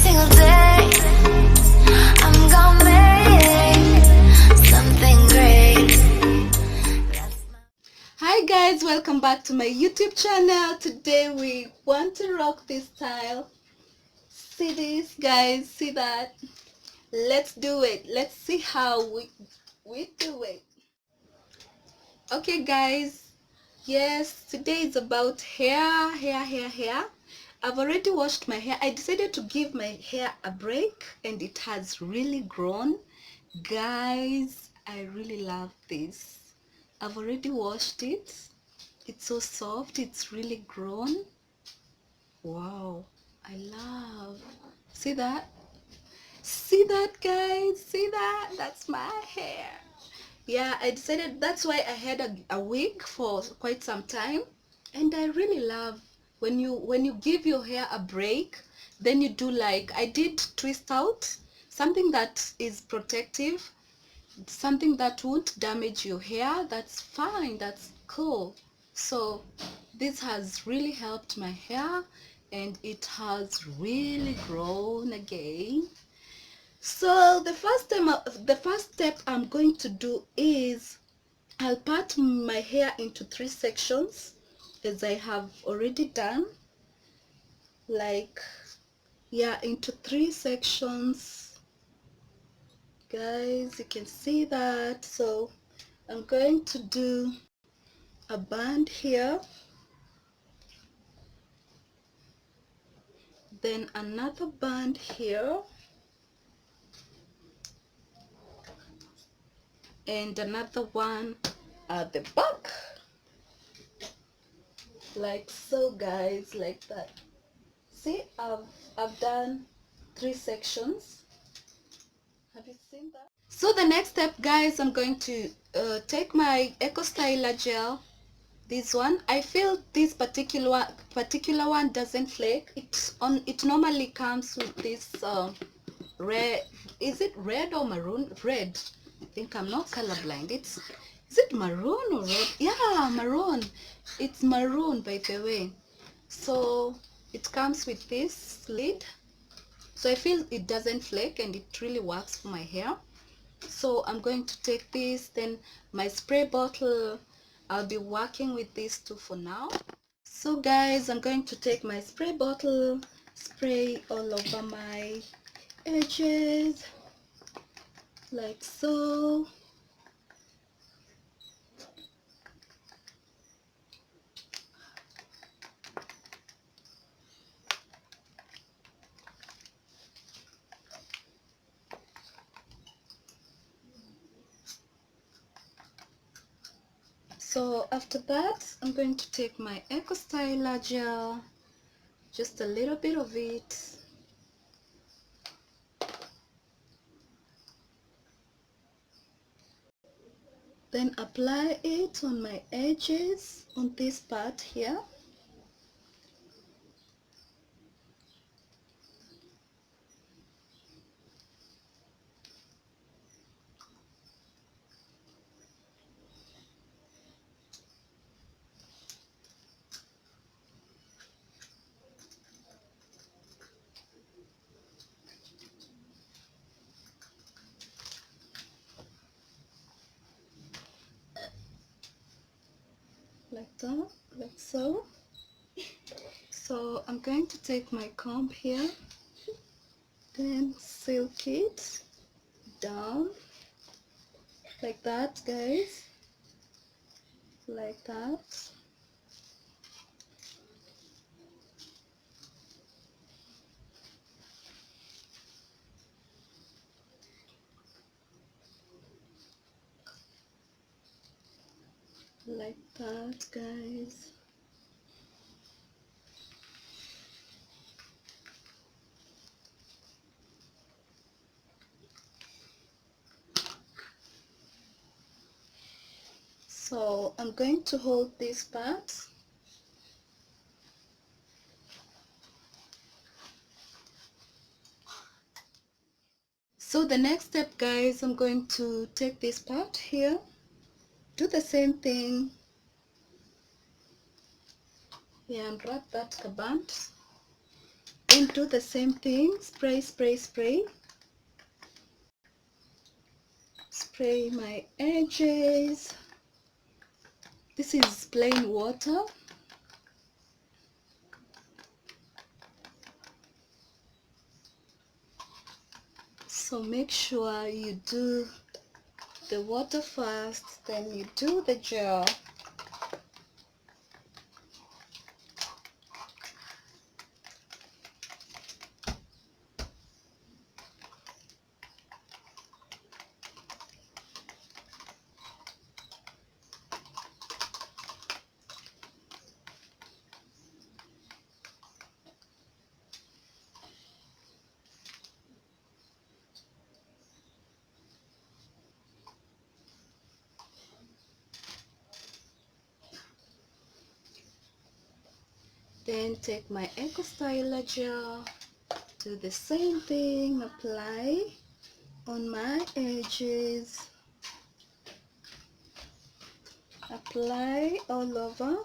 single day. I'm gonna make something great. Hi guys, welcome back to my YouTube channel. Today we want to rock this style. See this, guys? See that? Let's do it. Let's see how we do it. Okay guys, yes, today is about hair. I've already washed my hair. I decided to give my hair a break and it has really grown. Guys, I really love this. I've already washed it. It's so soft. It's really grown. Wow, I love. See that? See that, guys? See that? That's my hair. Yeah, I decided that's why I had a wig for quite some time, and I really love when you give your hair a break, then you do like I did twist out, something that is protective, something that won't damage your hair. That's fine, that's cool. So this has really helped my hair and it has really grown again. So the first step I'm going to do is I'll part my hair into 3 sections, as I have already done, like, yeah, into 3 sections. Guys, you can see that. So I'm going to do a band here, then another band here, and another one at the back, like so, guys, like that. See, I've done 3 sections. Have you seen that? So the next step, guys, I'm going to take my Eco Styler gel. This one, I feel this particular one doesn't flake. It normally comes with this red. Is it red or maroon? Red. I think I'm not colorblind. Is it maroon or red? Yeah, maroon. It's maroon, by the way. So it comes with this lid. So I feel it doesn't flake and it really works for my hair. So I'm going to take this, then my spray bottle. I'll be working with this too for now. So guys, I'm going to take my spray bottle, spray all over my edges, like so. So after that, I'm going to take my Eco Styler gel, just a little bit of it. Then apply it on my edges, on this part here. Like that, like so. So I'm going to take my comb here, then silk it down, like that, guys, like that. Like that, guys. So I'm going to hold this part. So the next step, guys, I'm going to take this part here, do the same thing, yeah, and wrap that band. Then do the same thing, spray, spray, spray. Spray my edges. This is plain water. So make sure you do the water first, then you do the gel. Then take my Eco Styler gel, do the same thing, apply on my edges, apply all over.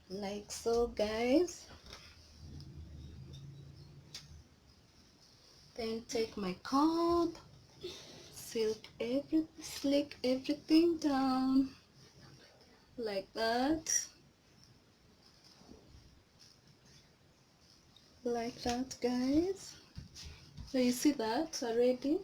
Like so, guys. Then take my comb, slick everything down like that, guys. So you see that already.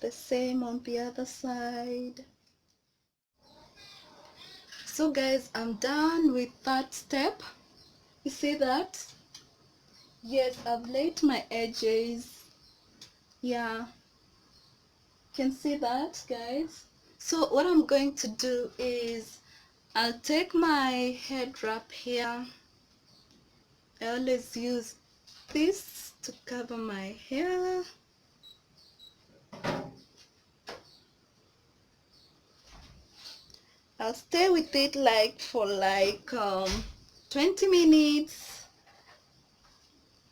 The same on the other side. So guys, I'm done with that step. You see that? Yes, I've laid my edges. Yeah, you can see that, guys. So what I'm going to do is I'll take my head wrap here. I always use this to cover my hair. I'll stay with it for 20 minutes.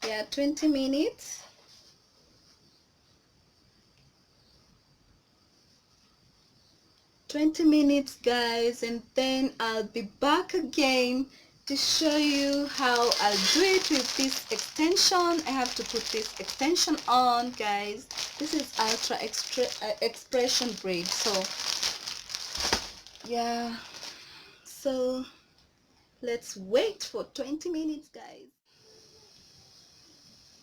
Yeah, 20 minutes. Guys, and then I'll be back again to show you how I'll do it with this extension. I have to put this extension on, guys. This is expression braid. So yeah, so let's wait for 20 minutes, guys.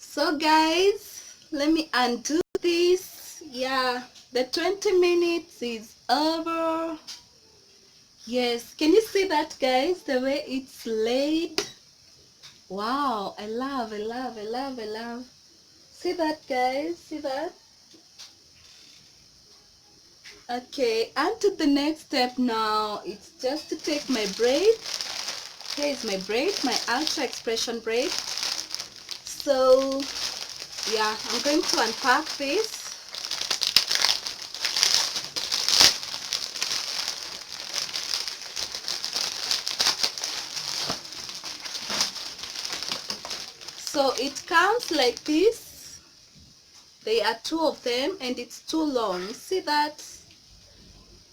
So guys, let me undo this. Yeah, the 20 minutes is over. Yes, can you see that, guys? The way it's laid. Wow, I love. See that, guys? See that? Okay, and to the next step now. It's just to take my braid. Here is my braid, my ultra expression braid. So yeah, I'm going to unpack this. So it comes like this. There are 2 of them and it's too long. See that?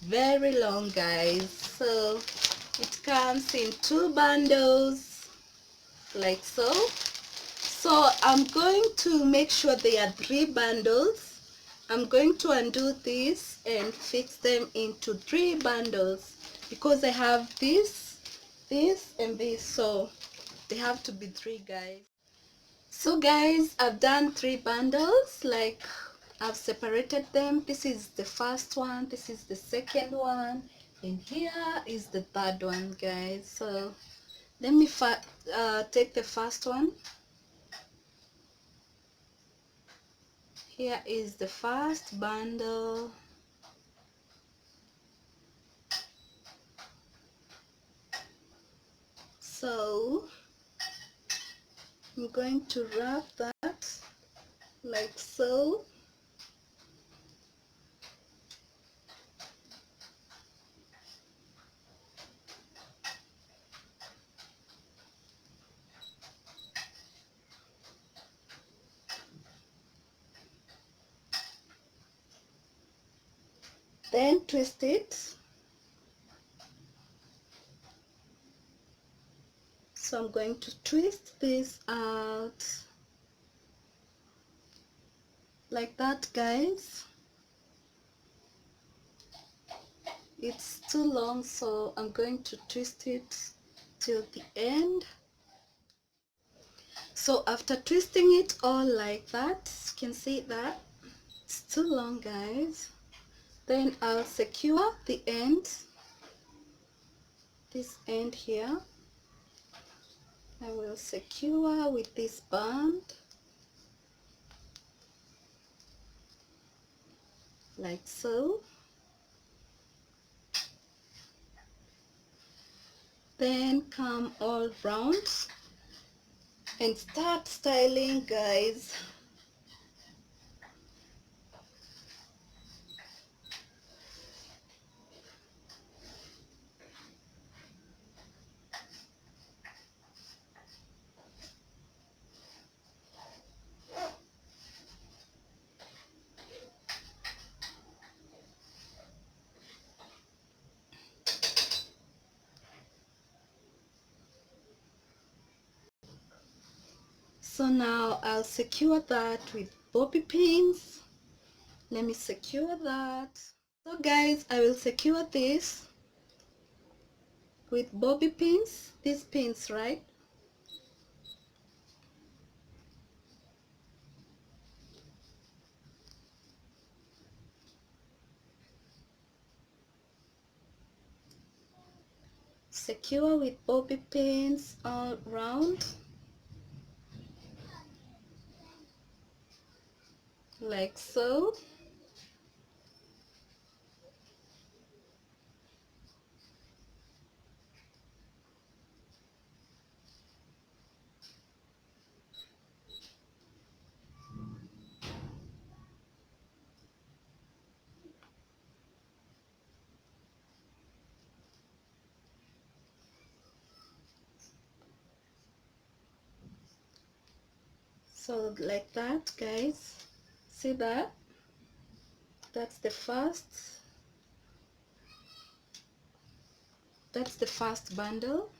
Very long, guys. So it comes in 2 bundles like so. So I'm going to make sure there are 3 bundles. I'm going to undo this and fix them into 3 bundles because I have this, and this, so they have to be 3, guys. So guys, I've done 3 bundles, I've separated them. This is the first one, this is the second one, and here is the third one, guys. So let me take the first one. Here is the first bundle. So I'm going to wrap that like so. Then twist it. So I'm going to twist this out like that, guys. It's too long, so I'm going to twist it till the end. So after twisting it all like that, you can see that it's too long, guys. Then I'll secure the end, this end here. I will secure with this band like so. Then come all round and start styling, guys. So now I'll secure that with bobby pins. Let me secure that. So guys, I will secure this with bobby pins, these pins, right? Secure with bobby pins all round like so. So like that, guys. See that? That's the first bundle.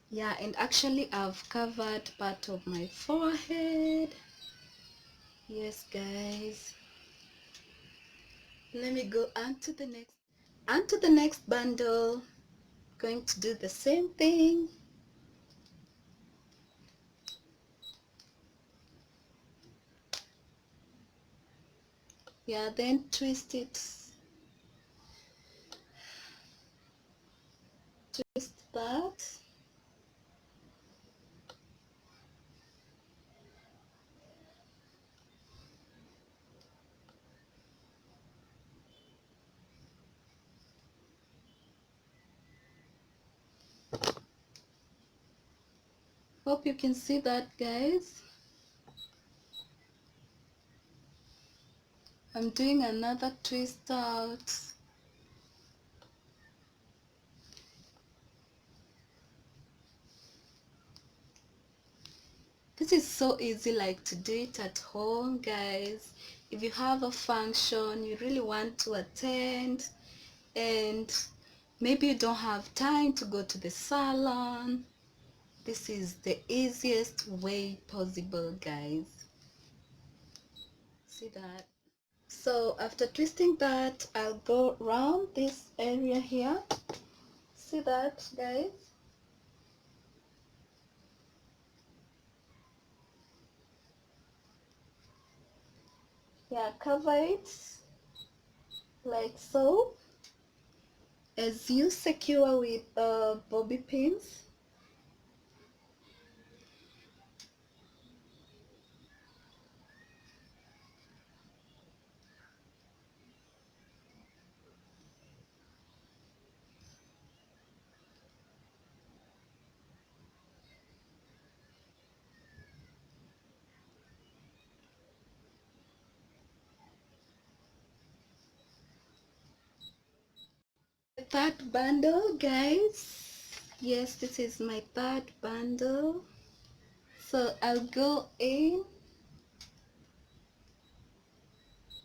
Yeah, and actually I've covered part of my forehead. Yes, guys. Let me go on to the next bundle. Going to do the same thing. Yeah, then twist it. Twist that. Hope you can see that, guys. I'm doing another twist out. This is so easy, like to do it at home, guys. If you have a function you really want to attend and maybe you don't have time to go to the salon, this is the easiest way possible, guys. See that? So after twisting that, I'll go around this area here. See that, guys? Yeah, cover it like so. As you secure with bobby pins, third bundle, guys. Yes, this is my third bundle. So I'll go in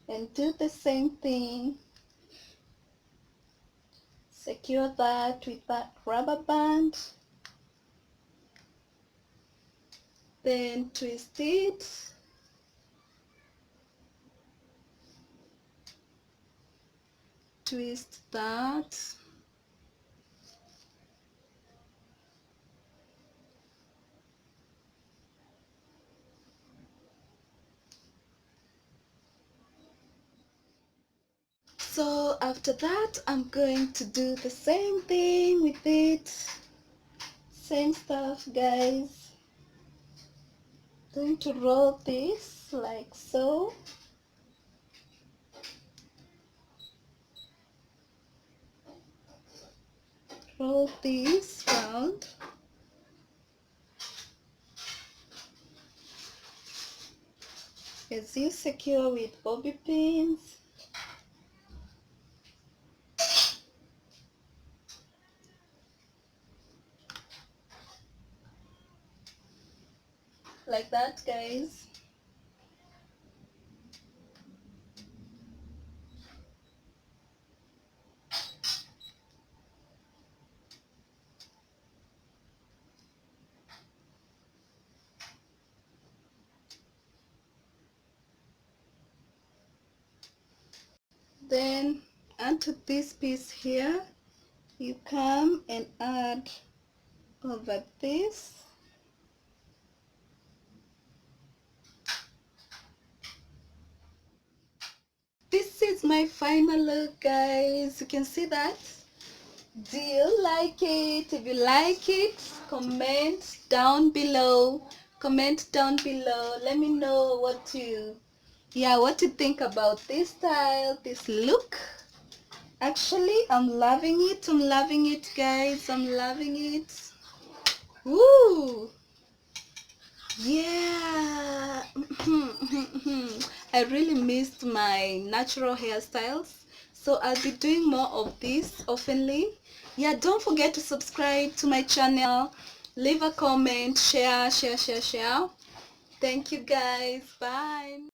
and do the same thing. Secure that with that rubber band. Then twist it. Twist that. So after that, I'm going to do the same thing with it. Same stuff, guys. Going to roll this like so. Roll this round. As you secure with bobby pins. Like that, guys. Then onto this piece here, you come and add over this. This is my final look, guys. You can see that. Do you like it? If you like it, comment down below. Comment down below. Let me know what you think about this style, this look. Actually, I'm loving it. I'm loving it, guys. I'm loving it. Woo! Yeah. I really missed my natural hairstyles, so I'll be doing more of this oftenly. Yeah, don't forget to subscribe to my channel, leave a comment, share. Thank you, guys. Bye.